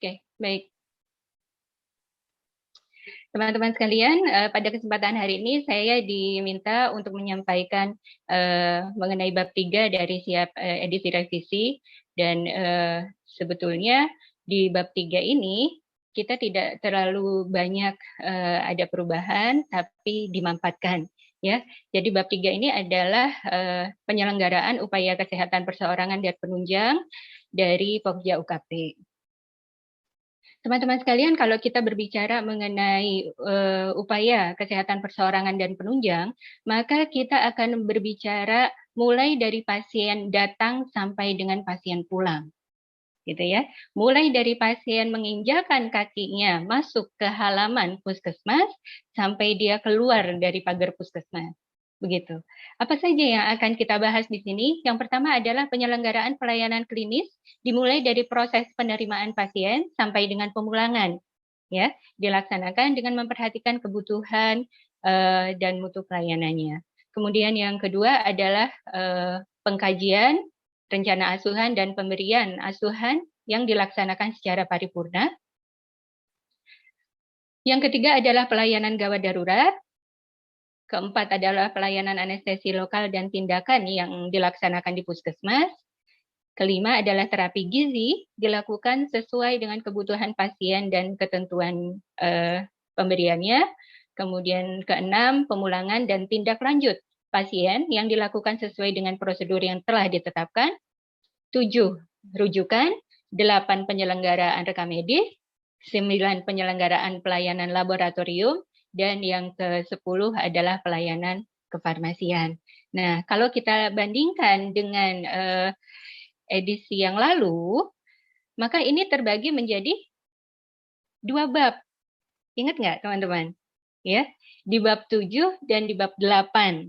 Oke, baik. Teman-teman sekalian, pada kesempatan hari ini saya diminta untuk menyampaikan mengenai bab 3 dari siap edisi revisi, dan sebetulnya di bab 3 ini kita tidak terlalu banyak ada perubahan, tapi dimanfaatkan. Ya, jadi bab 3 ini adalah penyelenggaraan upaya kesehatan perseorangan dan penunjang dari Pokja UKP. Teman-teman sekalian, kalau kita berbicara mengenai upaya kesehatan perseorangan dan penunjang, maka kita akan berbicara mulai dari pasien datang sampai dengan pasien pulang, gitu ya. Mulai dari pasien menginjakan kakinya masuk ke halaman puskesmas sampai dia keluar dari pagar puskesmas. Begitu. Apa saja yang akan kita bahas di sini? Yang pertama adalah penyelenggaraan pelayanan klinis dimulai dari proses penerimaan pasien sampai dengan pemulangan. Ya, dilaksanakan dengan memperhatikan kebutuhan dan mutu pelayanannya. Kemudian yang kedua adalah pengkajian, rencana asuhan dan pemberian asuhan yang dilaksanakan secara paripurna. Yang ketiga adalah pelayanan gawat darurat. Keempat adalah pelayanan anestesi lokal dan tindakan yang dilaksanakan di puskesmas. Kelima adalah terapi gizi dilakukan sesuai dengan kebutuhan pasien dan ketentuan pemberiannya. Kemudian keenam, pemulangan dan tindak lanjut pasien yang dilakukan sesuai dengan prosedur yang telah ditetapkan. 7, rujukan. 8, penyelenggaraan rekam medis. 9, penyelenggaraan pelayanan laboratorium. Dan yang ke-10 adalah pelayanan kefarmasian. Nah, kalau kita bandingkan dengan edisi yang lalu, maka ini terbagi menjadi 2 bab. Ingat nggak, teman-teman? Ya, di bab 7 dan di bab 8.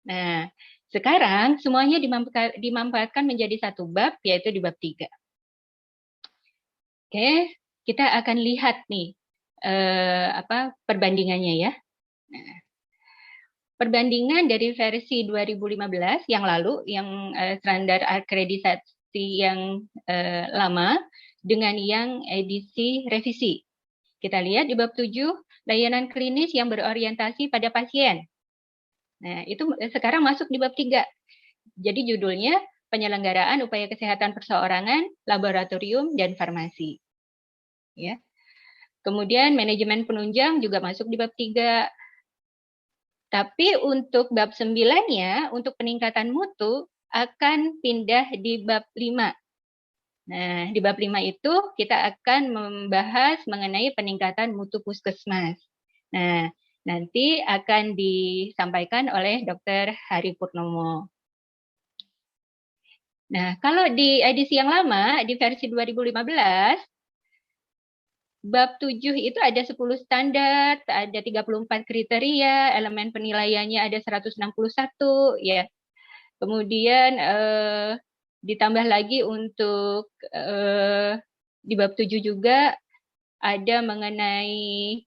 Nah, sekarang semuanya dimanfaatkan menjadi 1 bab, yaitu di bab 3. Oke, kita akan lihat nih perbandingannya ya. Nah, perbandingan dari versi 2015 yang lalu, yang standar akreditasi yang lama dengan yang edisi revisi. Kita lihat di bab 7, layanan klinis yang berorientasi pada pasien. Nah, itu sekarang masuk di bab 3. Jadi judulnya penyelenggaraan upaya kesehatan perseorangan, laboratorium, dan farmasi. Ya. Kemudian manajemen penunjang juga masuk di bab 3. Tapi untuk bab 9-nya, untuk peningkatan mutu, akan pindah di bab 5. Nah, di bab 5 itu kita akan membahas mengenai peningkatan mutu puskesmas. Nah, nanti akan disampaikan oleh Dr. Hari Purnomo. Nah, kalau di edisi yang lama, di versi 2015, bab 7 itu ada 10 standar, ada 34 kriteria, elemen penilaiannya ada 161, ya. Kemudian ditambah lagi untuk di bab 7 juga ada mengenai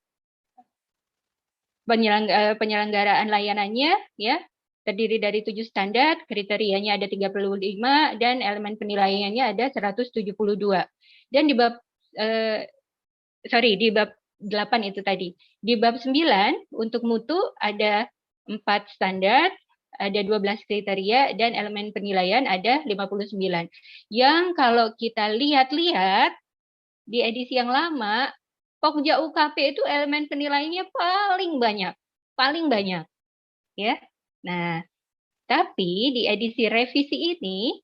penyelenggaraan layanannya, ya. Terdiri dari 7 standar, kriterianya ada 35, dan elemen penilaiannya ada 172. Dan di bab di bab 8 itu tadi. Di bab 9 untuk mutu ada 4 standar, ada 12 kriteria, dan elemen penilaian ada 59. Yang kalau kita lihat-lihat di edisi yang lama, Pokja UKP itu elemen penilaiannya paling banyak, ya. Nah, tapi di edisi revisi ini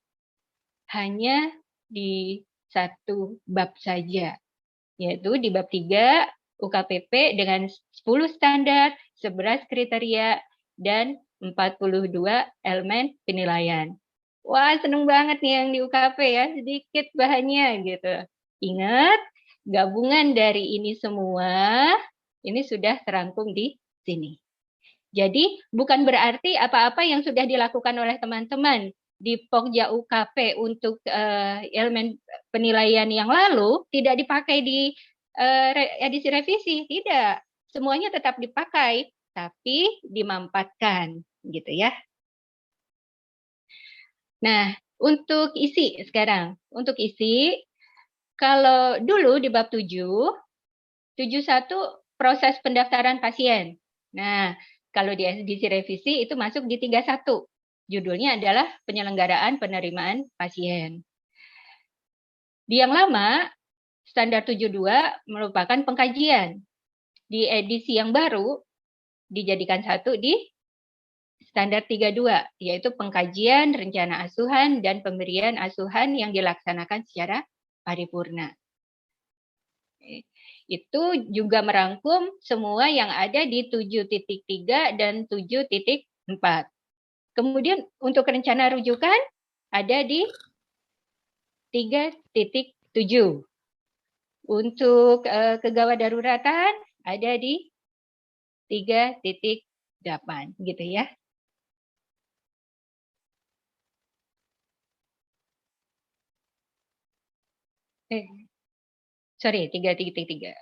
hanya di 1 bab saja, yaitu di bab 3 UKPP dengan 10 standar, 11 kriteria, dan 42 elemen penilaian. Wah, seneng banget nih yang di UKP ya, sedikit bahannya gitu. Ingat, gabungan dari ini semua, ini sudah terangkum di sini. Jadi, bukan berarti apa-apa yang sudah dilakukan oleh teman-teman di Pokja UKP untuk elemen penilaian yang lalu tidak dipakai di edisi revisi. Tidak, semuanya tetap dipakai, tapi dimanfaatkan, gitu ya. Nah, untuk isi sekarang. Untuk isi, Kalau dulu di bab 7.1 proses pendaftaran pasien. Nah, kalau di edisi revisi itu masuk di 31. Judulnya adalah penyelenggaraan penerimaan pasien. Di yang lama, standar 72 merupakan pengkajian. Di edisi yang baru, dijadikan satu di standar 32, yaitu pengkajian, rencana asuhan, dan pemberian asuhan yang dilaksanakan secara paripurna. Itu juga merangkum semua yang ada di 7.3 dan 7.4. Kemudian untuk rencana rujukan ada di 3.7. Untuk kegawat daruratan ada di 3.8 gitu ya. Sorry, 3.3.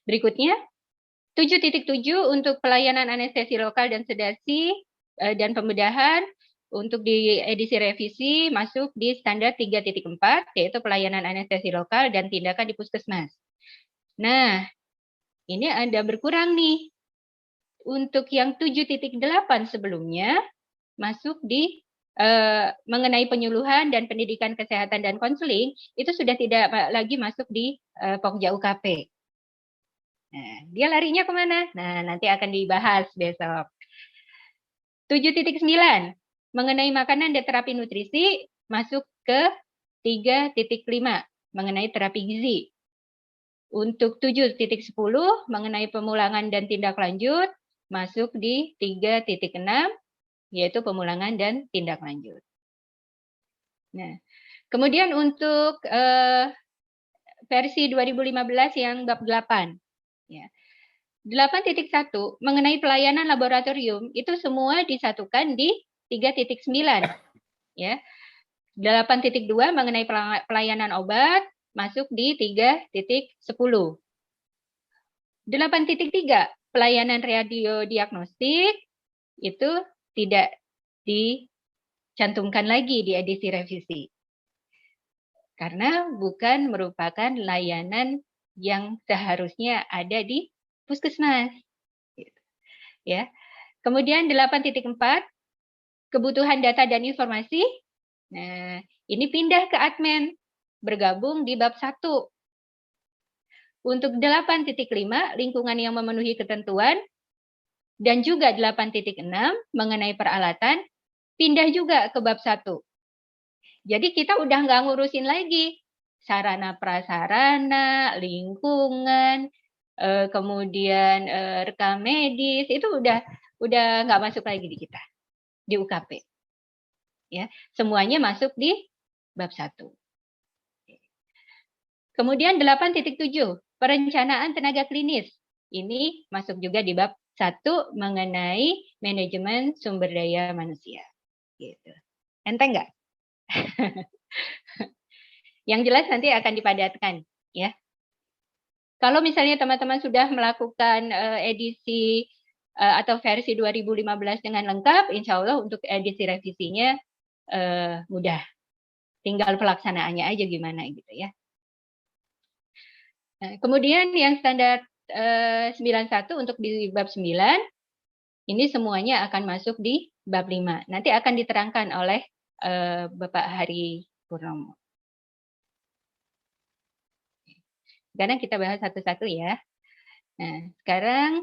Berikutnya, 7.7 untuk pelayanan anestesi lokal dan sedasi dan pembedahan untuk di edisi revisi masuk di standar 3.4, yaitu pelayanan anestesi lokal dan tindakan di puskesmas. Nah, ini ada berkurang nih. Untuk yang 7.8 sebelumnya masuk di mengenai penyuluhan dan pendidikan kesehatan dan konseling, itu sudah tidak lagi masuk di Pokja UKP. Nah, dia larinya kemana? Nah, nanti akan dibahas besok. 7.9, mengenai makanan dan terapi nutrisi, masuk ke 3.5, mengenai terapi gizi. Untuk 7.10, mengenai pemulangan dan tindak lanjut, masuk di 3.6, yaitu pemulangan dan tindak lanjut. Nah, kemudian untuk versi 2015 yang bab 8, ya. 8.1 mengenai pelayanan laboratorium itu semua disatukan di 3.9, ya. 8.2 mengenai pelayanan obat masuk di 3.10. 8.3 pelayanan radiodiagnostik itu tidak dicantumkan lagi di edisi revisi karena bukan merupakan layanan yang seharusnya ada di puskesmas. Ya. Kemudian 8.4 kebutuhan data dan informasi. Nah, ini pindah ke admin, bergabung di bab 1. Untuk 8.5 lingkungan yang memenuhi ketentuan dan juga 8.6 mengenai peralatan pindah juga ke bab 1. Jadi kita udah nggak ngurusin lagi sarana prasarana, lingkungan, kemudian rekam medis, itu udah nggak masuk lagi di kita, di UKP. Ya, semuanya masuk di bab 1. Kemudian 8.7, perencanaan tenaga klinis. Ini masuk juga di bab 1 mengenai manajemen sumber daya manusia. Gitu. Enteng nggak? Yang jelas nanti akan dipadatkan, ya. Kalau misalnya teman-teman sudah melakukan edisi atau versi 2015 dengan lengkap, insya Allah untuk edisi revisinya mudah. Tinggal pelaksanaannya aja gimana gitu ya. Nah, kemudian yang standar 91 untuk di bab 9, ini semuanya akan masuk di bab 5. Nanti akan diterangkan oleh Bapak Hari Purnomo. Sekarang kita bahas satu-satu ya. Nah, sekarang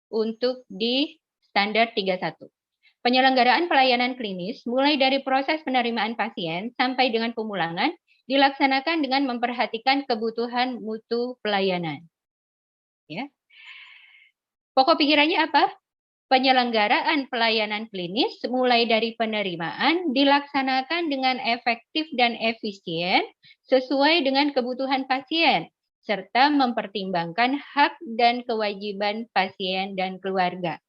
untuk di standar 31. Penyelenggaraan pelayanan klinis mulai dari proses penerimaan pasien sampai dengan pemulangan dilaksanakan dengan memperhatikan kebutuhan mutu pelayanan. Ya. Pokok pikirannya apa? Penyelenggaraan pelayanan klinis mulai dari penerimaan dilaksanakan dengan efektif dan efisien sesuai dengan kebutuhan pasien serta mempertimbangkan hak dan kewajiban pasien dan keluarga.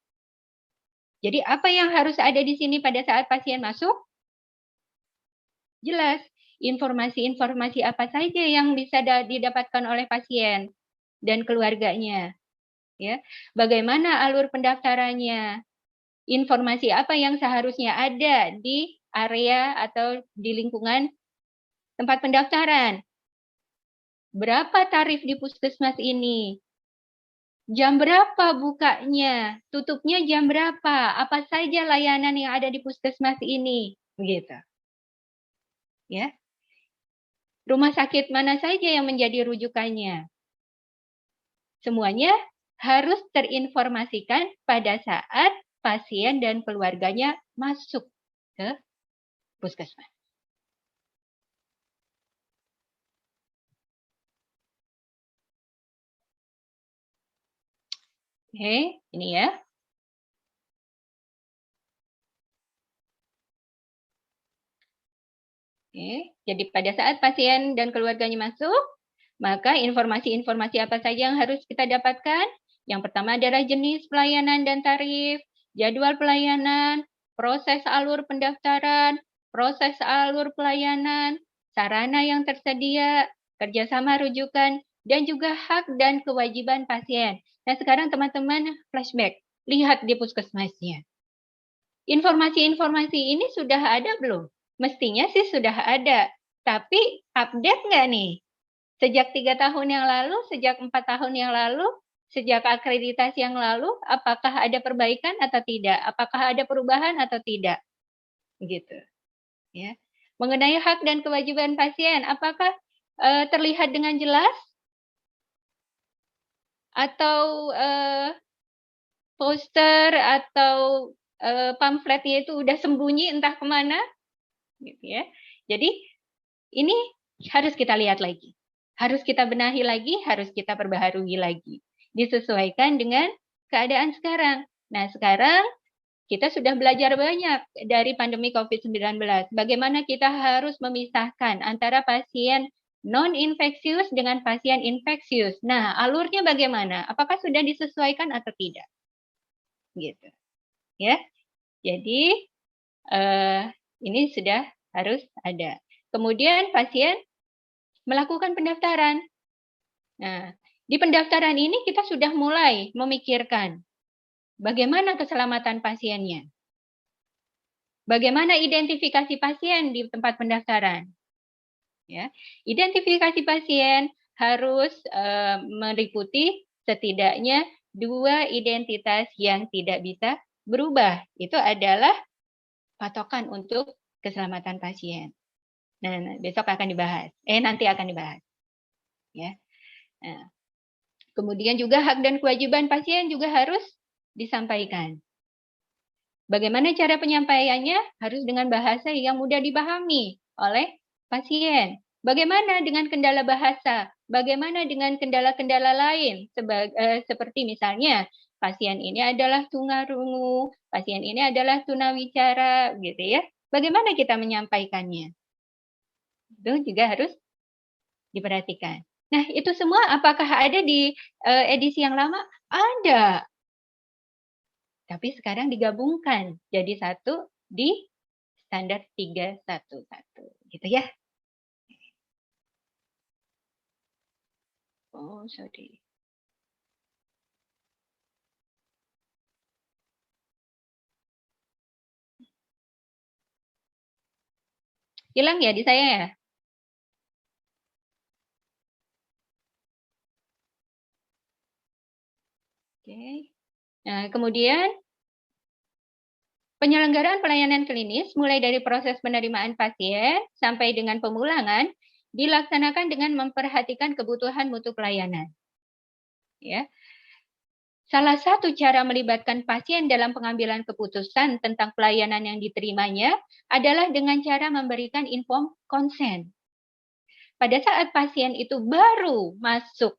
Jadi apa yang harus ada di sini pada saat pasien masuk? Jelas, informasi-informasi apa saja yang bisa didapatkan oleh pasien dan keluarganya. Ya, bagaimana alur pendaftarannya? Informasi apa yang seharusnya ada di area atau di lingkungan tempat pendaftaran? Berapa tarif di puskesmas ini? Jam berapa bukanya? Tutupnya jam berapa? Apa saja layanan yang ada di puskesmas ini? Begitu. Ya. Rumah sakit mana saja yang menjadi rujukannya? Semuanya harus terinformasikan pada saat pasien dan keluarganya masuk ke puskesmas. Oke, ini ya. Oke, jadi pada saat pasien dan keluarganya masuk, maka informasi-informasi apa saja yang harus kita dapatkan? Yang pertama adalah jenis pelayanan dan tarif, jadwal pelayanan, proses alur pendaftaran, proses alur pelayanan, sarana yang tersedia, kerjasama rujukan, dan juga hak dan kewajiban pasien. Nah, sekarang teman-teman flashback, lihat di puskesmasnya. Informasi-informasi ini sudah ada belum? Mestinya sih sudah ada, tapi update nggak nih? Sejak 3 tahun yang lalu, sejak 4 tahun yang lalu, sejak akreditasi yang lalu, apakah ada perbaikan atau tidak? Apakah ada perubahan atau tidak? Gitu. Ya. Mengenai hak dan kewajiban pasien, apakah terlihat dengan jelas? Atau poster atau pamfletnya itu udah sembunyi entah kemana? Gitu ya. Jadi ini harus kita lihat lagi. Harus kita benahi lagi, harus kita perbaharui lagi. Disesuaikan dengan keadaan sekarang. Nah, sekarang kita sudah belajar banyak dari pandemi COVID-19. Bagaimana kita harus memisahkan antara pasien non-infeksius dengan pasien infeksius. Nah, alurnya bagaimana? Apakah sudah disesuaikan atau tidak? Gitu. Ya. Jadi ini sudah harus ada. Kemudian pasien melakukan pendaftaran. Nah, di pendaftaran ini kita sudah mulai memikirkan bagaimana keselamatan pasiennya. Bagaimana identifikasi pasien di tempat pendaftaran. Ya, identifikasi pasien harus meliputi setidaknya 2 identitas yang tidak bisa berubah. Itu adalah patokan untuk keselamatan pasien. Nah, besok akan dibahas. Nanti akan dibahas. Ya. Nah, kemudian juga hak dan kewajiban pasien juga harus disampaikan. Bagaimana cara penyampaiannya? Harus dengan bahasa yang mudah dipahami oleh pasien. Bagaimana dengan kendala bahasa? Bagaimana dengan kendala-kendala lain? Seperti misalnya, pasien ini adalah tunarungu, pasien ini adalah tunawicara, gitu ya. Bagaimana kita menyampaikannya? Itu juga harus diperhatikan. Nah, itu semua apakah ada di edisi yang lama? Ada. Tapi sekarang digabungkan jadi satu di standar 311. Gitu ya. Oh, sorry. Hilang ya di saya ya? Oke. Nah, kemudian penyelenggaraan pelayanan klinis mulai dari proses penerimaan pasien sampai dengan pemulangan dilaksanakan dengan memperhatikan kebutuhan mutu pelayanan. Ya. Salah satu cara melibatkan pasien dalam pengambilan keputusan tentang pelayanan yang diterimanya adalah dengan cara memberikan inform konsen. Pada saat pasien itu baru masuk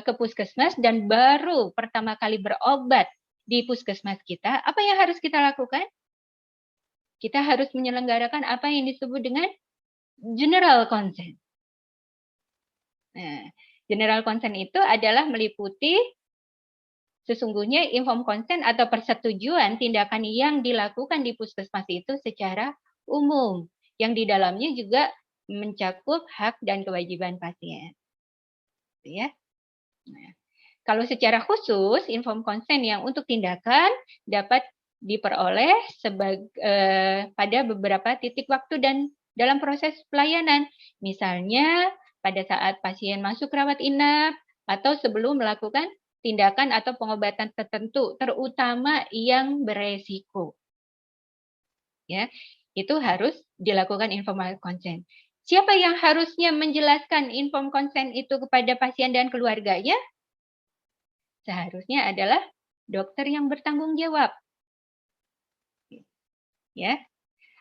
ke puskesmas dan baru pertama kali berobat di puskesmas kita, apa yang harus kita lakukan? Kita harus menyelenggarakan apa yang disebut dengan general consent. Nah, general consent itu adalah meliputi sesungguhnya inform consent atau persetujuan tindakan yang dilakukan di puskesmas itu secara umum, yang di dalamnya juga mencakup hak dan kewajiban pasien. Ya. Nah, Kalau secara khusus, informed consent yang untuk tindakan dapat diperoleh pada beberapa titik waktu dan dalam proses pelayanan. Misalnya pada saat pasien masuk rawat inap atau sebelum melakukan tindakan atau pengobatan tertentu, terutama yang beresiko. Ya, itu harus dilakukan informed consent. Siapa yang harusnya menjelaskan informed consent itu kepada pasien dan keluarganya? Seharusnya adalah dokter yang bertanggung jawab. Ya.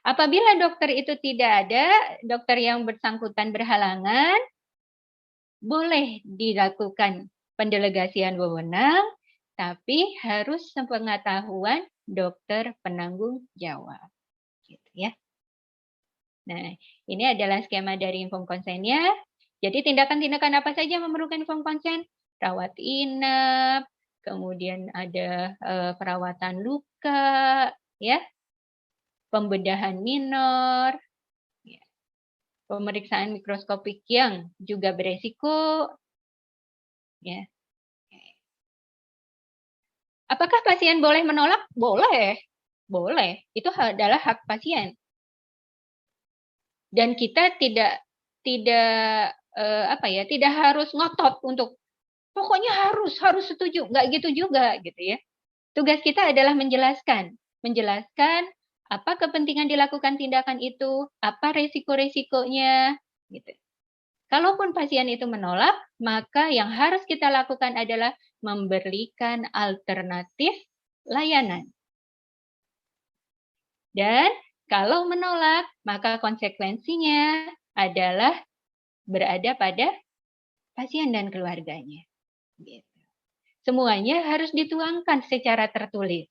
Apabila dokter itu tidak ada, dokter yang bersangkutan berhalangan, boleh dilakukan pendelegasian wewenang, tapi harus sepengetahuan dokter penanggung jawab. Gitu ya. Nah, ini adalah skema dari informed consent-nya. Jadi tindakan-tindakan apa saja memerlukan informed consent? Rawat inap, kemudian ada perawatan luka, ya, pembedahan minor, ya, pemeriksaan mikroskopik yang juga beresiko, ya. Apakah pasien boleh menolak? Boleh, boleh. Itu adalah hak pasien. Dan kita tidak tidak harus ngotot untuk pokoknya harus setuju, nggak gitu juga gitu ya. Tugas kita adalah menjelaskan apa kepentingan dilakukan tindakan itu, apa resiko-resikonya, gitu. Kalaupun pasien itu menolak, maka yang harus kita lakukan adalah memberikan alternatif layanan. Dan kalau menolak, maka konsekuensinya adalah berada pada pasien dan keluarganya. Gitu. Semuanya harus dituangkan secara tertulis.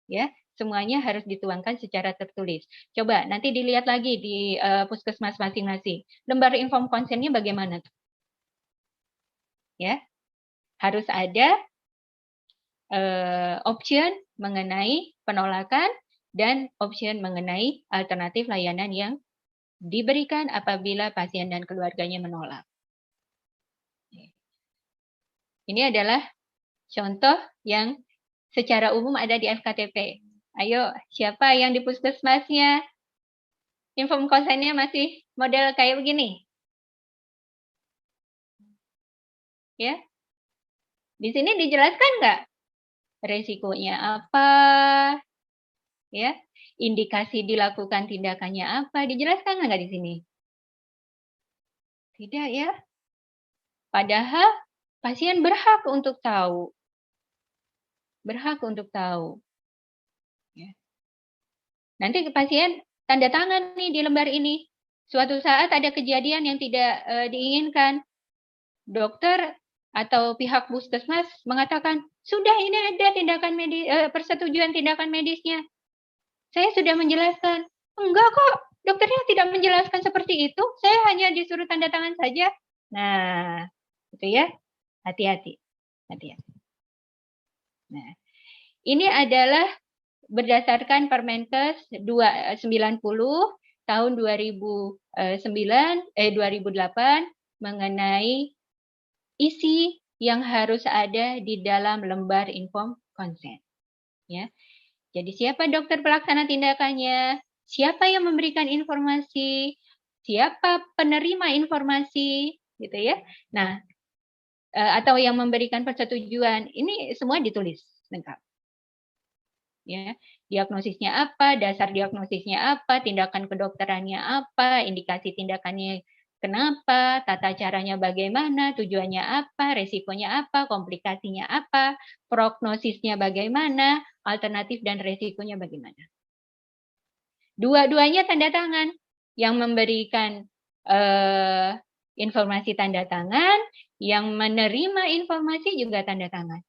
Ya, semuanya harus dituangkan secara tertulis. Coba nanti dilihat lagi di puskesmas masing-masing. Lembar inform consent-nya bagaimana? Ya, harus ada option mengenai penolakan dan option mengenai alternatif layanan yang diberikan apabila pasien dan keluarganya menolak. Ini adalah contoh yang secara umum ada di FKTP. Ayo, siapa yang di puskesmasnya inform consent-nya masih model kayak begini? Ya. Di sini dijelaskan nggak resikonya apa? Ya. Indikasi dilakukan tindakannya apa? Dijelaskan nggak di sini? Tidak ya. Padahal pasien berhak untuk tahu. Berhak untuk tahu. Ya. Nanti pasien tanda tangan nih di lembar ini. Suatu saat ada kejadian yang tidak diinginkan. Dokter atau pihak puskesmas mengatakan, sudah ini ada tindakan medis, persetujuan tindakan medisnya. Saya sudah menjelaskan. Enggak kok, dokternya tidak menjelaskan seperti itu. Saya hanya disuruh tanda tangan saja. Nah, itu ya. Hati-hati. Hati-hati. Nah, ini adalah berdasarkan Permenkes 290 tahun 2008 mengenai isi yang harus ada di dalam lembar inform consent. Ya. Jadi siapa dokter pelaksana tindakannya, siapa yang memberikan informasi, siapa penerima informasi, gitu ya. Nah, atau yang memberikan persetujuan, ini semua ditulis lengkap. Ya, diagnosisnya apa, dasar diagnosisnya apa, tindakan kedokterannya apa, indikasi tindakannya kenapa, tata caranya bagaimana, tujuannya apa, resikonya apa, komplikasinya apa, prognosisnya bagaimana, alternatif dan resikonya bagaimana. Dua-duanya tanda tangan. Yang memberikan informasi tanda tangan, yang menerima informasi juga tanda tangan.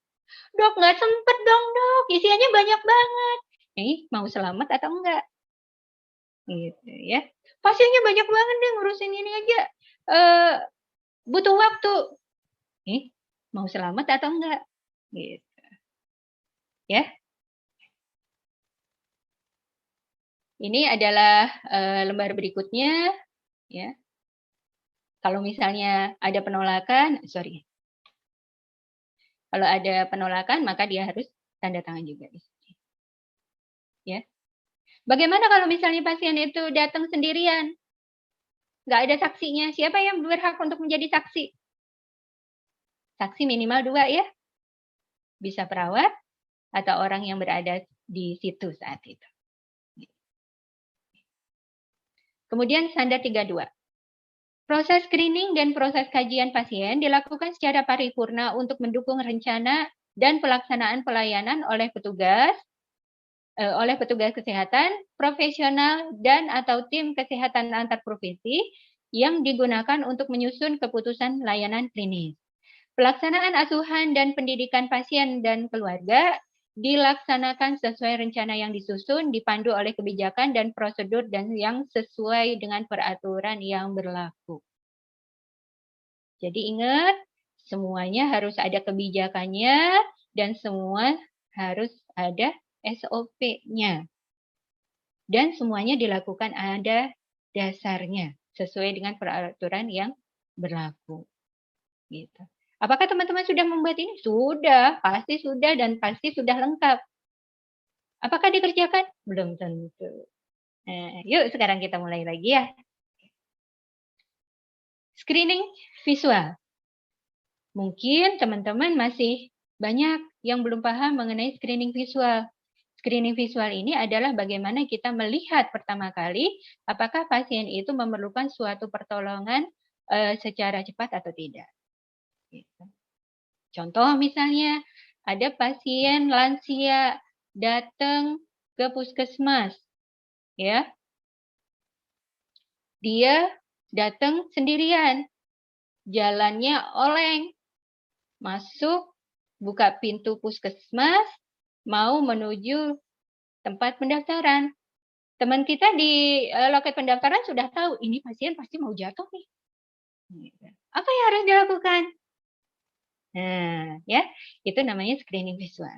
Dok, nggak sempet dong, dok. Isiannya banyak banget. Mau selamat atau enggak? Gitu ya. Pasiennya banyak banget deh, ngurusin ini aja. Butuh waktu. Mau selamat atau enggak? Gitu. Ya. Ini adalah lembar berikutnya. Ya. Kalau misalnya ada penolakan, sorry. Kalau ada penolakan, maka dia harus tanda tangan juga di sini. Ya. Bagaimana kalau misalnya pasien itu datang sendirian? Nggak ada saksinya. Siapa yang berhak untuk menjadi saksi? Saksi minimal 2 ya. Bisa perawat atau orang yang berada di situ saat itu. Kemudian standar 32. Proses screening dan proses kajian pasien dilakukan secara paripurna untuk mendukung rencana dan pelaksanaan pelayanan oleh petugas kesehatan, profesional, dan atau tim kesehatan antar provinsi yang digunakan untuk menyusun keputusan layanan klinis. Pelaksanaan asuhan dan pendidikan pasien dan keluarga dilaksanakan sesuai rencana yang disusun, dipandu oleh kebijakan dan prosedur dan yang sesuai dengan peraturan yang berlaku. Jadi ingat, semuanya harus ada kebijakannya dan semua harus ada SOP-nya. Dan semuanya dilakukan ada dasarnya sesuai dengan peraturan yang berlaku. Gitu. Apakah teman-teman sudah membuat ini? Sudah, pasti sudah dan pasti sudah lengkap. Apakah dikerjakan? Belum tentu. Nah, yuk sekarang kita mulai lagi ya. Screening visual. Mungkin teman-teman masih banyak yang belum paham mengenai screening visual. Screening visual ini adalah bagaimana kita melihat pertama kali apakah pasien itu memerlukan suatu pertolongan secara cepat atau tidak. Contoh misalnya ada pasien lansia datang ke puskesmas, ya, dia datang sendirian, jalannya oleng, masuk, buka pintu puskesmas, mau menuju tempat pendaftaran. Teman kita di loket pendaftaran sudah tahu, ini pasien pasti mau jatuh nih. Apa yang harus dilakukan? Nah, ya, itu namanya screening visual.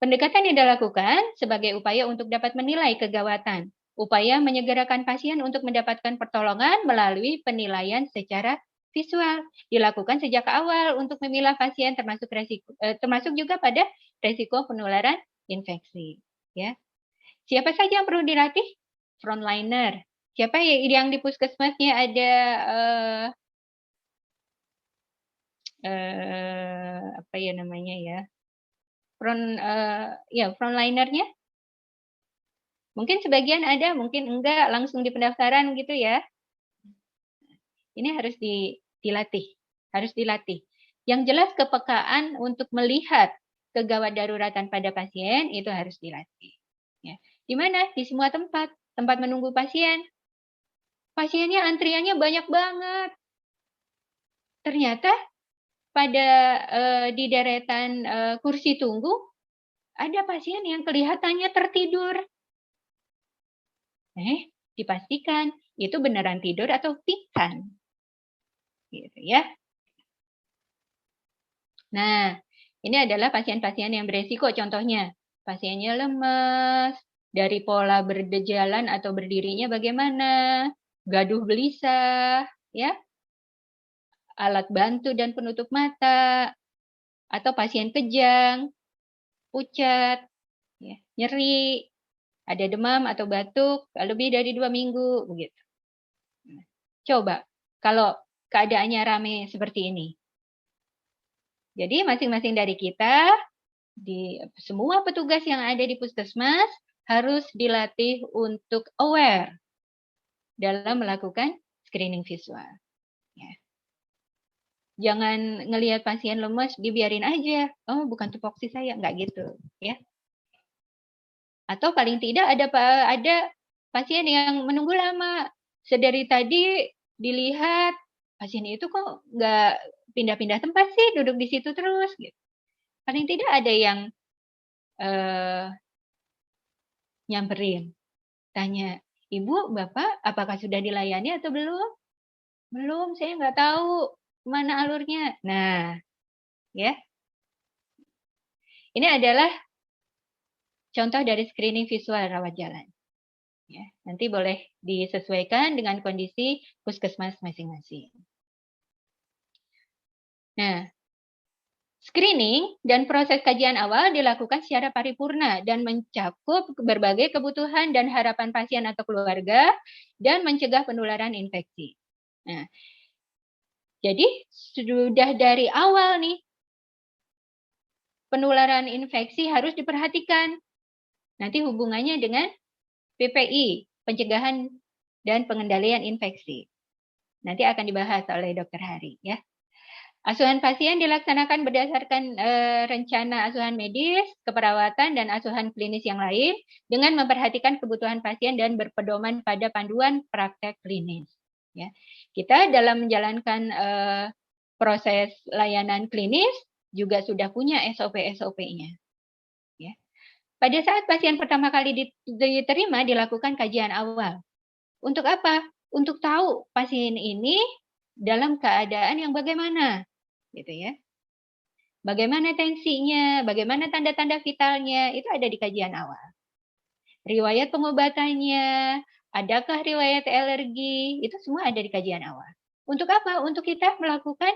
Pendekatan yang dilakukan sebagai upaya untuk dapat menilai kegawatan, upaya menyegerakan pasien untuk mendapatkan pertolongan melalui penilaian secara visual dilakukan sejak awal untuk memilah pasien termasuk juga pada resiko penularan infeksi. Ya, siapa saja yang perlu dilatih? Frontliner. Siapa yang di puskesmasnya ada apa ya namanya ya? Frontlinernya? Mungkin sebagian ada, mungkin enggak, langsung di pendaftaran gitu ya. Ini harus dilatih, harus dilatih. Yang jelas kepekaan untuk melihat kegawat daruratan pada pasien itu harus dilatih. Ya. Di mana? Di semua tempat menunggu pasien. Pasiennya antriannya banyak banget. Ternyata pada di deretan kursi tunggu ada pasien yang kelihatannya tertidur. Dipastikan itu beneran tidur atau pingsan. Gitu ya. Nah, ini adalah pasien-pasien yang beresiko contohnya. Pasiennya lemas, dari pola berjalan atau berdirinya bagaimana, gaduh gelisah, ya, alat bantu dan penutup mata, atau pasien kejang, pucat, ya, nyeri, ada demam atau batuk lebih dari 2 minggu, begitu. Coba kalau keadaannya ramai seperti ini. Jadi masing-masing dari kita, di semua petugas yang ada di puskesmas harus dilatih untuk aware dalam melakukan screening visual. Ya. Jangan ngelihat pasien lemas, dibiarin aja. Oh, bukan tupoksi saya, nggak gitu, ya. Atau paling tidak ada pasien yang menunggu lama. Sedari tadi dilihat pasien itu kok nggak pindah-pindah tempat sih, duduk di situ terus. Gitu. Paling tidak ada yang nyamperin, tanya, Ibu, Bapak, apakah sudah dilayani atau belum? Belum, saya nggak tahu mana alurnya. Nah, ya, ini adalah contoh dari screening visual rawat jalan. Ya, nanti boleh disesuaikan dengan kondisi puskesmas masing-masing. Nah, Screening dan proses kajian awal dilakukan secara paripurna dan mencakup berbagai kebutuhan dan harapan pasien atau keluarga dan mencegah penularan infeksi. Nah, jadi sudah dari awal nih, penularan infeksi harus diperhatikan. Nanti hubungannya dengan PPI, pencegahan dan pengendalian infeksi. Nanti akan dibahas oleh Dr. Hari, ya. Asuhan pasien dilaksanakan berdasarkan rencana asuhan medis, keperawatan, dan asuhan klinis yang lain dengan memperhatikan kebutuhan pasien dan berpedoman pada panduan praktek klinis. Ya. Kita dalam menjalankan proses layanan klinis juga sudah punya SOP-SOP-nya. Ya. Pada saat pasien pertama kali diterima, dilakukan kajian awal. Untuk apa? Untuk tahu pasien ini dalam keadaan yang bagaimana. Gitu ya. Bagaimana tensinya, bagaimana tanda-tanda vitalnya, itu ada di kajian awal. Riwayat pengobatannya, adakah riwayat alergi, itu semua ada di kajian awal. Untuk apa? Untuk kita melakukan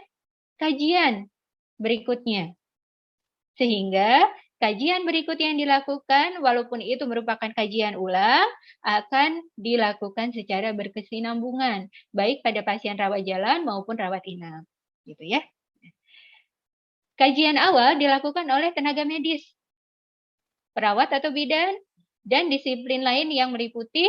kajian berikutnya. Sehingga kajian berikut yang dilakukan, walaupun itu merupakan kajian ulang, akan dilakukan secara berkesinambungan, baik pada pasien rawat jalan maupun rawat inap. Gitu ya. Kajian awal dilakukan oleh tenaga medis, perawat atau bidan, dan disiplin lain yang meliputi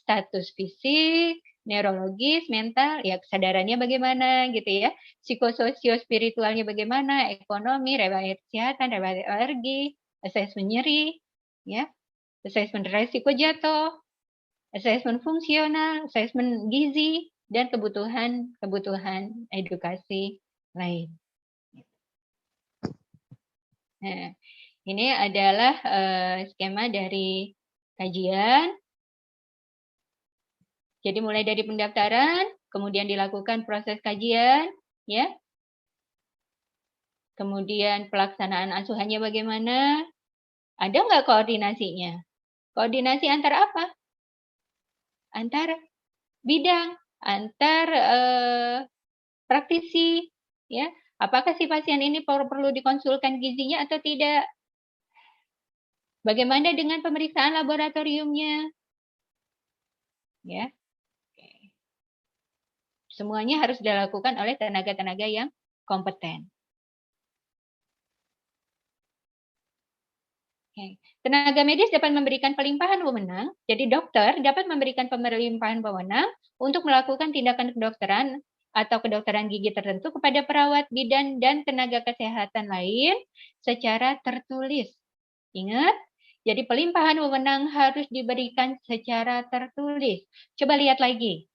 status fisik, neurologis, mental, ya kesadarannya bagaimana gitu ya, psikososio spiritualnya bagaimana, ekonomi, riwayat kesehatan, riwayat alergi, asesmen nyeri, ya, asesmen resiko jatuh, asesmen fungsional, asesmen gizi, dan kebutuhan edukasi lain. Nah, ini adalah skema dari kajian. Jadi mulai dari pendaftaran, kemudian dilakukan proses kajian, ya. Kemudian pelaksanaan asuhannya bagaimana? Ada nggak koordinasinya? Koordinasi antar apa? Antar bidang, antar praktisi, ya. Apakah si pasien ini perlu dikonsulkan gizinya atau tidak? Bagaimana dengan pemeriksaan laboratoriumnya? Ya. Semuanya harus dilakukan oleh tenaga-tenaga yang kompeten. Tenaga medis dapat memberikan pelimpahan wewenang, jadi dokter dapat memberikan pelimpahan wewenang untuk melakukan tindakan kedokteran atau kedokteran gigi tertentu kepada perawat, bidan, dan tenaga kesehatan lain secara tertulis. Ingat, jadi pelimpahan wewenang harus diberikan secara tertulis. Coba lihat lagi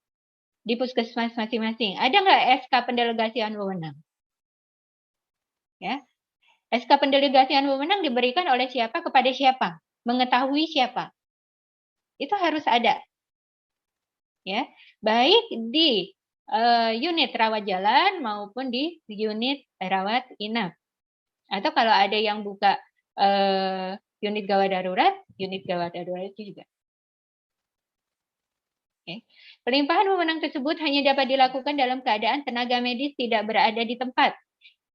di puskesmas masing-masing. Ada nggak SK pendelegasian wewenang? Ya, SK pendelegasian wewenang diberikan oleh siapa kepada siapa? Mengetahui siapa? Itu harus ada. Ya, baik di unit rawat jalan maupun di unit rawat inap. Atau kalau ada yang buka unit gawat darurat itu juga. Okay. Pelimpahan wewenang tersebut hanya dapat dilakukan dalam keadaan tenaga medis tidak berada di tempat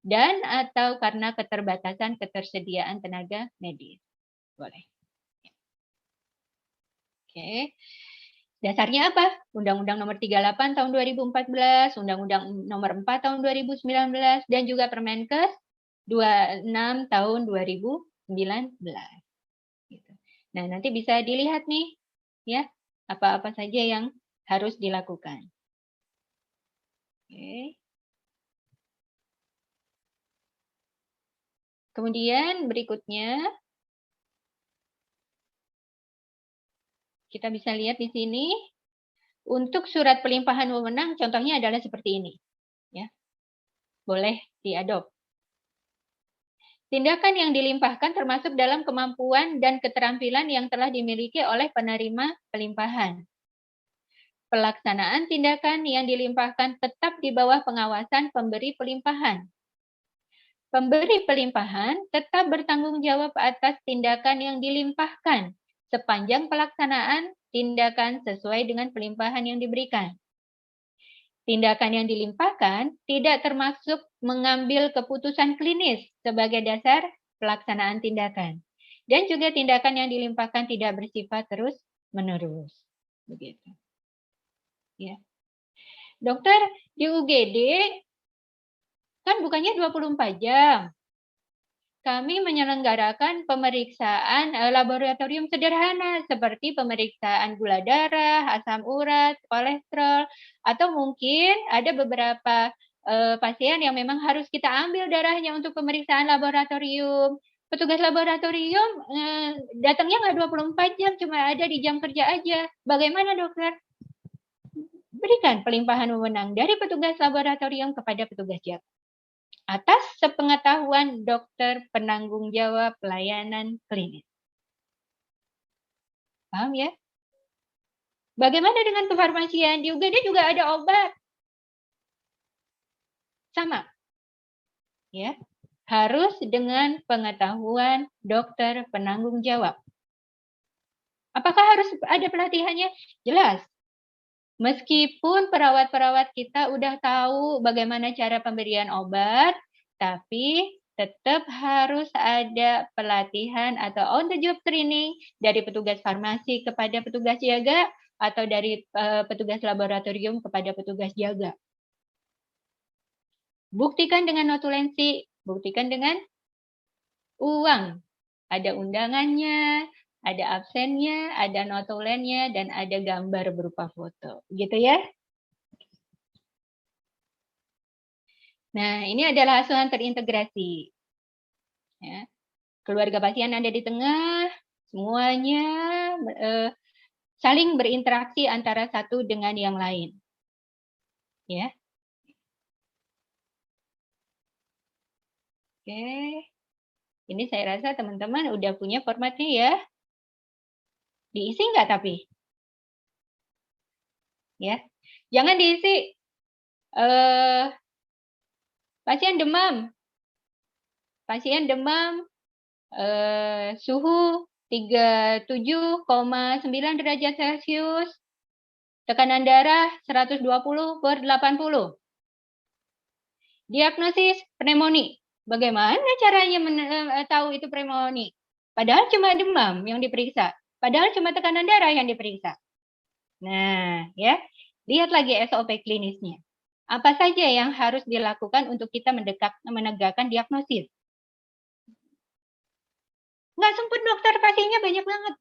dan atau karena keterbatasan ketersediaan tenaga medis. Boleh. Oke. Dasarnya apa? Undang-Undang Nomor 38 Tahun 2014, Undang-Undang Nomor 4 Tahun 2019, dan juga Permenkes 26 Tahun 2019. Gitu. Nah, nanti bisa dilihat nih, ya, apa-apa saja yang harus dilakukan. Oke. Kemudian berikutnya, kita bisa lihat di sini, untuk surat pelimpahan wewenang, contohnya adalah seperti ini. Ya. Boleh diadop. Tindakan yang dilimpahkan termasuk dalam kemampuan dan keterampilan yang telah dimiliki oleh penerima pelimpahan. Pelaksanaan tindakan yang dilimpahkan tetap di bawah pengawasan pemberi pelimpahan. Pemberi pelimpahan tetap bertanggung jawab atas tindakan yang dilimpahkan sepanjang pelaksanaan tindakan sesuai dengan pelimpahan yang diberikan. Tindakan yang dilimpahkan tidak termasuk mengambil keputusan klinis sebagai dasar pelaksanaan tindakan. Dan juga tindakan yang dilimpahkan tidak bersifat terus-menerus. Begitu. Ya. Dokter, di UGD kan bukannya 24 jam. Kami menyelenggarakan pemeriksaan laboratorium sederhana seperti pemeriksaan gula darah, asam urat, kolesterol, atau mungkin ada beberapa pasien yang memang harus kita ambil darahnya untuk pemeriksaan laboratorium. Petugas laboratorium datangnya nggak 24 jam, cuma ada di jam kerja aja. Bagaimana dokter? Berikan pelimpahan wewenang dari petugas laboratorium kepada petugas jaga atas sepengetahuan dokter penanggung jawab pelayanan klinis. Paham ya? Bagaimana dengan kefarmasian? Di UGD juga ada obat. Sama. Ya. Harus dengan pengetahuan dokter penanggung jawab. Apakah harus ada pelatihannya? Jelas. Meskipun perawat-perawat kita udah tahu bagaimana cara pemberian obat, tapi tetap harus ada pelatihan atau on the job training dari petugas farmasi kepada petugas jaga atau dari petugas laboratorium kepada petugas jaga. Buktikan dengan notulensi, buktikan dengan uang. Ada undangannya, ada absennya, ada notulennya, dan ada gambar berupa foto. Gitu ya. Nah, ini adalah asuhan terintegrasi. Ya. Keluarga pasien ada di tengah, semuanya saling berinteraksi antara satu dengan yang lain. Ya. Oke. Ini saya rasa teman-teman udah punya formatnya ya. Diisi nggak tapi? Ya. Jangan diisi pasien demam. Pasien demam suhu 37,9 derajat Celcius. Tekanan darah 120/80. Diagnosis pneumonia. Bagaimana caranya tahu itu pneumonia? Padahal cuma demam yang diperiksa. Padahal cuma tekanan darah yang diperiksa. Nah, ya, lihat lagi SOP klinisnya. Apa saja yang harus dilakukan untuk kita menegakkan diagnosis? Nggak sempet dokter, pasiennya banyak banget.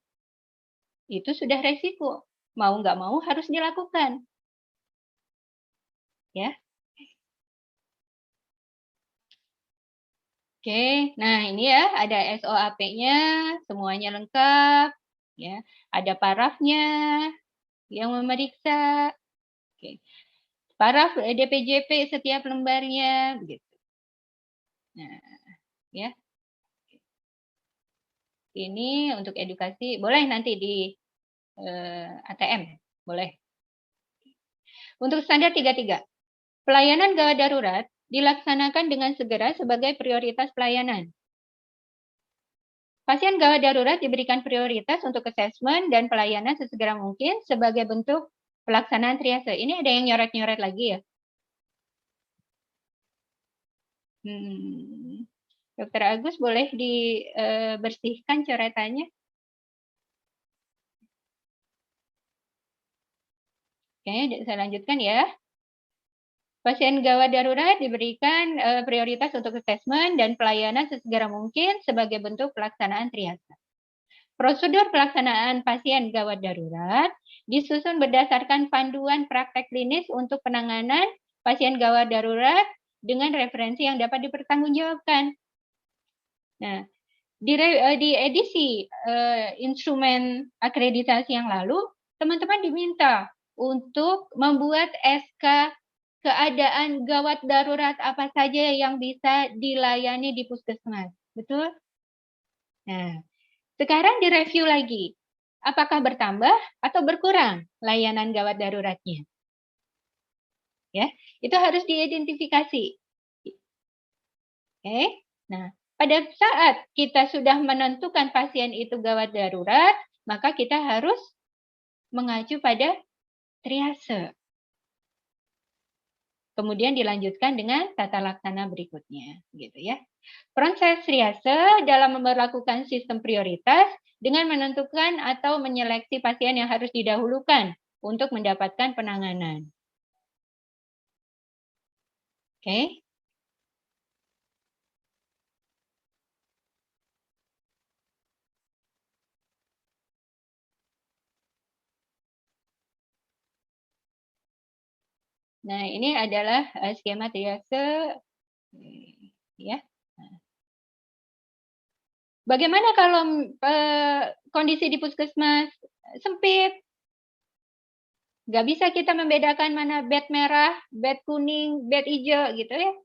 Itu sudah resiko. Mau nggak mau harus dilakukan. Ya. Oke, nah ini ya ada SOAP-nya, semuanya lengkap. Ya, ada parafnya yang memeriksa. Oke. Paraf DPJP setiap lembarnya, begitu. Nah, ya. Ini untuk edukasi, boleh nanti di ATM, boleh. Untuk standar 33, pelayanan gawat darurat dilaksanakan dengan segera sebagai prioritas pelayanan. Pasien gawat darurat diberikan prioritas untuk asesmen dan pelayanan sesegera mungkin sebagai bentuk pelaksanaan triase. Ini ada yang nyoret-nyoret lagi ya? Dokter Agus boleh dibersihkan coretannya? Oke, saya lanjutkan ya. Pasien gawat darurat diberikan prioritas untuk asesmen dan pelayanan sesegera mungkin sebagai bentuk pelaksanaan triase. Prosedur pelaksanaan pasien gawat darurat disusun berdasarkan panduan praktek klinis untuk penanganan pasien gawat darurat dengan referensi yang dapat dipertanggungjawabkan. Nah, di edisi instrumen akreditasi yang lalu, teman-teman diminta untuk membuat SK keadaan gawat darurat apa saja yang bisa dilayani di puskesmas. Betul? Nah, sekarang direview lagi. Apakah bertambah atau berkurang layanan gawat daruratnya? Ya, itu harus diidentifikasi. Oke. Nah, pada saat kita sudah menentukan pasien itu gawat darurat, maka kita harus mengacu pada triase. kemudian dilanjutkan dengan tata laksana berikutnya, gitu ya. Proses triase dalam memperlakukan sistem prioritas dengan menentukan atau menyeleksi pasien yang harus didahulukan untuk mendapatkan penanganan. Oke. Nah, ini adalah skema triase, ya. Bagaimana kalau kondisi di puskesmas sempit? Nggak bisa kita membedakan mana bed merah, bed kuning, bed hijau gitu ya.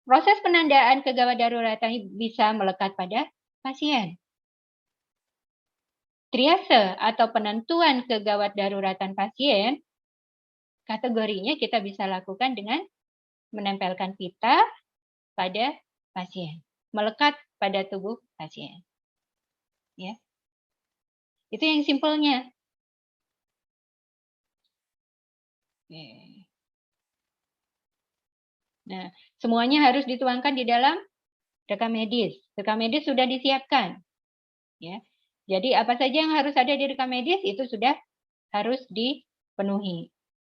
Proses penandaan kegawat daruratan bisa melekat pada pasien. Triase atau penentuan kegawat daruratan pasien, kategorinya kita bisa lakukan dengan menempelkan pita pada pasien, melekat pada tubuh pasien. Ya. Itu yang simpelnya. Nah, semuanya harus dituangkan di dalam rekam medis. Rekam medis sudah disiapkan. Ya. Jadi apa saja yang harus ada di rekam medis itu sudah harus dipenuhi.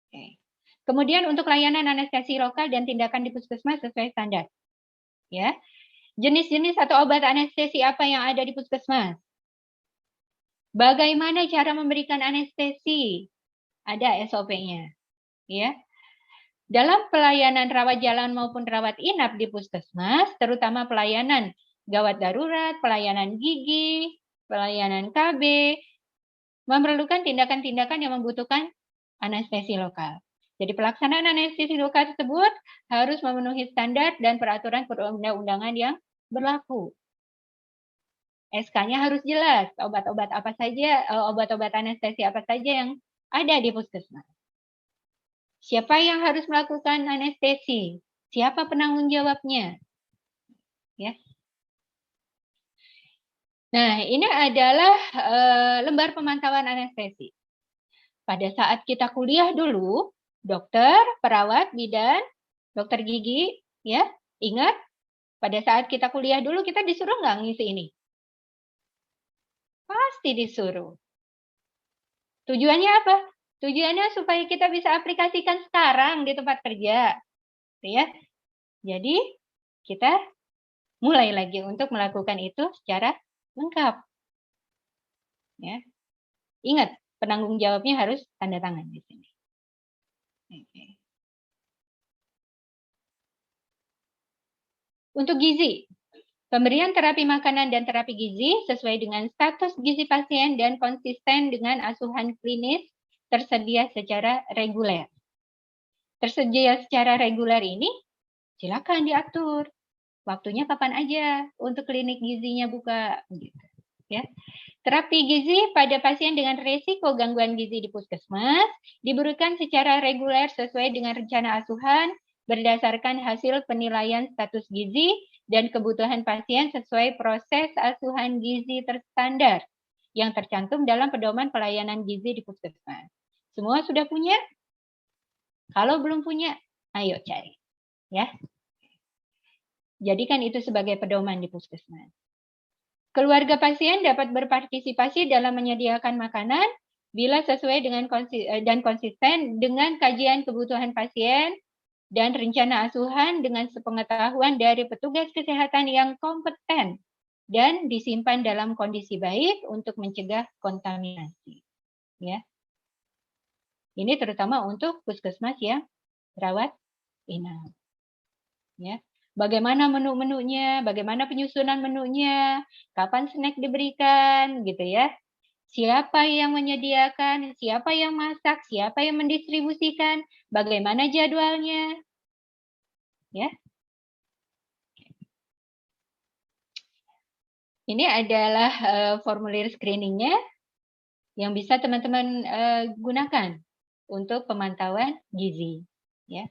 Oke. Kemudian untuk layanan anestesi lokal dan tindakan di puskesmas sesuai standar. Ya. Jenis-jenis atau obat anestesi apa yang ada di puskesmas? Bagaimana cara memberikan anestesi? Ada SOP-nya. Ya. Dalam pelayanan rawat jalan maupun rawat inap di puskesmas, terutama pelayanan gawat darurat, pelayanan gigi, pelayanan KB, memerlukan tindakan-tindakan yang membutuhkan anestesi lokal. Jadi pelaksanaan anestesi lokal tersebut harus memenuhi standar dan peraturan perundang-undangan yang berlaku. SK-nya harus jelas, obat-obat apa saja, obat-obat anestesi apa saja yang ada di puskesmas. Siapa yang harus melakukan anestesi? Siapa penanggung jawabnya? Ya. Nah, ini adalah lembar pemantauan anestesi. Pada saat kita kuliah dulu, dokter, perawat, bidan, dokter gigi, ya, ingat, pada saat kita kuliah dulu kita disuruh nggak ngisi ini? Pasti disuruh. Tujuannya apa? Tujuannya supaya kita bisa aplikasikan sekarang di tempat kerja, ya. Jadi kita mulai lagi untuk melakukan itu secara lengkap. Ya. Ingat, penanggung jawabnya harus tanda tangan di sini. Oke. Untuk gizi, pemberian terapi makanan dan terapi gizi sesuai dengan status gizi pasien dan konsisten dengan asuhan klinis tersedia secara reguler. Tersedia secara reguler ini silakan diatur. Waktunya kapan aja untuk klinik gizinya buka. Gitu. Ya. Terapi gizi pada pasien dengan risiko gangguan gizi di puskesmas diberikan secara reguler sesuai dengan rencana asuhan berdasarkan hasil penilaian status gizi dan kebutuhan pasien sesuai proses asuhan gizi terstandar yang tercantum dalam pedoman pelayanan gizi di puskesmas. Semua sudah punya? Kalau belum punya, ayo cari. Ya. Jadikan itu sebagai pedoman di puskesmas. Keluarga pasien dapat berpartisipasi dalam menyediakan makanan bila sesuai dengan dan konsisten dengan kajian kebutuhan pasien dan rencana asuhan dengan sepengetahuan dari petugas kesehatan yang kompeten dan disimpan dalam kondisi baik untuk mencegah kontaminasi. Ya. Ini terutama untuk puskesmas yang rawat inap. Ya. Bagaimana menu-menunya, bagaimana penyusunan menunya, kapan snack diberikan, gitu ya. Siapa yang menyediakan, siapa yang masak, siapa yang mendistribusikan, bagaimana jadwalnya. Ya. Ini adalah formulir screeningnya yang bisa teman-teman gunakan untuk pemantauan gizi. Ya.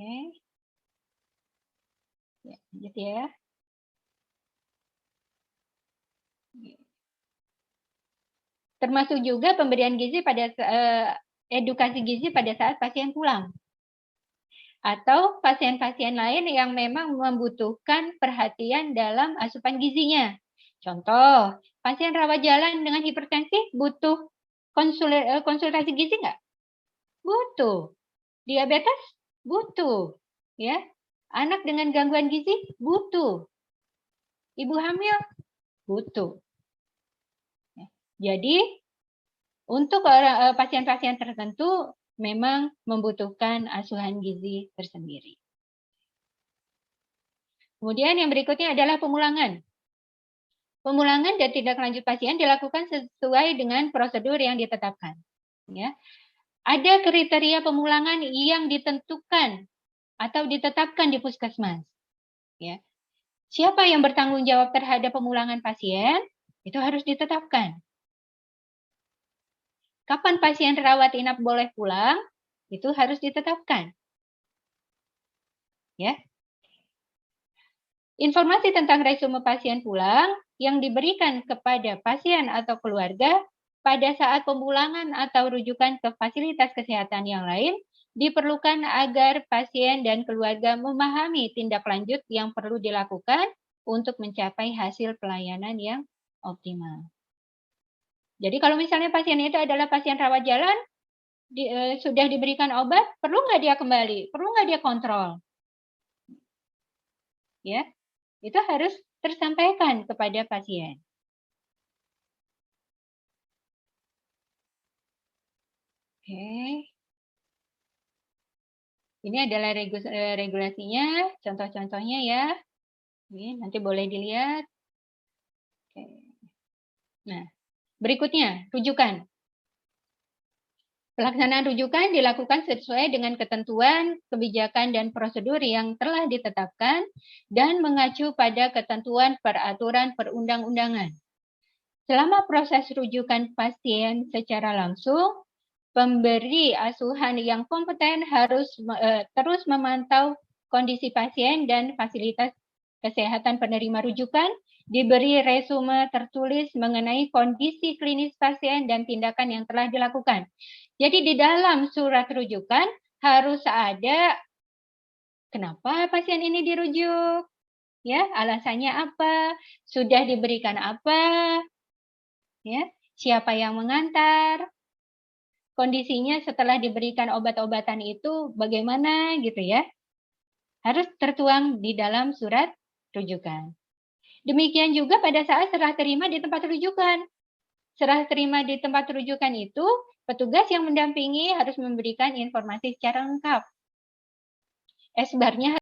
Oke. Ya, lanjut ya. Termasuk juga pemberian gizi pada edukasi gizi pada saat pasien pulang. Atau pasien-pasien lain yang memang membutuhkan perhatian dalam asupan gizinya. Contoh, pasien rawat jalan dengan hipertensi butuh konsultasi gizi nggak? Butuh. Diabetes? Butuh. Ya. Anak dengan gangguan gizi? Butuh. Ibu hamil? Butuh. Jadi, untuk pasien-pasien tertentu memang membutuhkan asuhan gizi tersendiri. Kemudian yang berikutnya adalah pemulangan. Pemulangan dan tindak lanjut pasien dilakukan sesuai dengan prosedur yang ditetapkan. Ya. Ada kriteria pemulangan yang ditentukan atau ditetapkan di puskesmas. Ya. Siapa yang bertanggung jawab terhadap pemulangan pasien, itu harus ditetapkan. Kapan pasien rawat inap boleh pulang, itu harus ditetapkan. Ya. Informasi tentang resume pasien pulang yang diberikan kepada pasien atau keluarga pada saat pemulangan atau rujukan ke fasilitas kesehatan yang lain diperlukan agar pasien dan keluarga memahami tindak lanjut yang perlu dilakukan untuk mencapai hasil pelayanan yang optimal. Jadi kalau misalnya pasien itu adalah pasien rawat jalan, sudah diberikan obat, perlu nggak dia kembali? Perlu nggak dia kontrol? Ya, itu harus tersampaikan kepada pasien. Oke. Ini adalah regulasinya, contoh-contohnya ya. Ini nanti boleh dilihat. Oke. Nah, berikutnya, rujukan. Pelaksanaan rujukan dilakukan sesuai dengan ketentuan, kebijakan, dan prosedur yang telah ditetapkan dan mengacu pada ketentuan peraturan perundang-undangan. Selama proses rujukan pasien secara langsung, pemberi asuhan yang kompeten harus terus memantau kondisi pasien dan fasilitas kesehatan penerima rujukan, diberi resume tertulis mengenai kondisi klinis pasien dan tindakan yang telah dilakukan. Jadi di dalam surat rujukan harus ada kenapa pasien ini dirujuk, ya, alasannya apa, sudah diberikan apa, ya, siapa yang mengantar, kondisinya setelah diberikan obat-obatan itu bagaimana gitu ya. Harus tertuang di dalam surat rujukan. Demikian juga pada saat serah terima di tempat rujukan. Serah terima di tempat rujukan itu, petugas yang mendampingi harus memberikan informasi secara lengkap. S-barnya